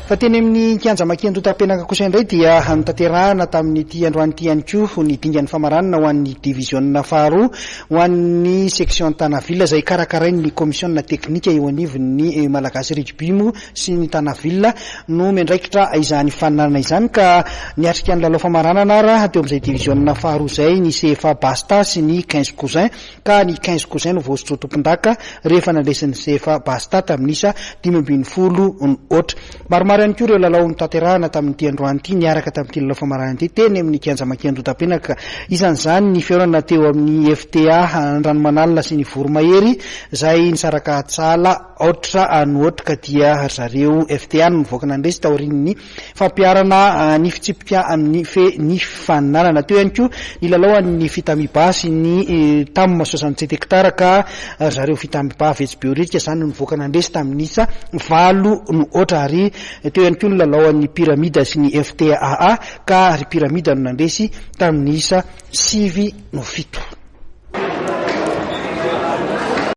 fa teny amin'ny Kianja Makia Ndotam-penaka kosa indray dia nitanterahana tamin'ity androany ity ihany koa ny dingan'ny famaranana ho an'ny Diviziona faharoa ho an'ny section Tana ville izay karakarain'ny kaomisiona teknika eo anivon'ny malagasy rejibimo sy ny Tana ville no miandraikitra izany fananana izany ka niatrika ny lalao famaranana raha teo amin'izay Diviziona faharoa izay ny CFA basta sy ny 15 cousin ka ny 15 cousin no voahosotra tompondaka rehefa nandresin'ny CFA basta tamin'isa 540 maromaro ihany koa ireo lalao nitanterahana tamin'ity androany ity niaraka tamin'ity lalao famaranana ity teny amin'ny Kianja Makia Ndotam-penaka isan'izany ny fiorana teo amin'ny FTA Ranomanalina sy ny Voromahery izay nisaraka tsala otra anotra dia zareo FTA no nivoaka nandresy taorian'ny fampiarana ny fitsipika amin'ny ny fananana teo ihany koa ny lalao an'ny fitamiba sy ny tamma 67 hektara ka zareo fitamiba vetsibeorika izany no nivoaka nandresy tamin'isa 8 no otra ary teo ihany koa ny lalao an'ny piramida sy ny FTAA ka ry piramida no nandresy tamin'isa 7 no 7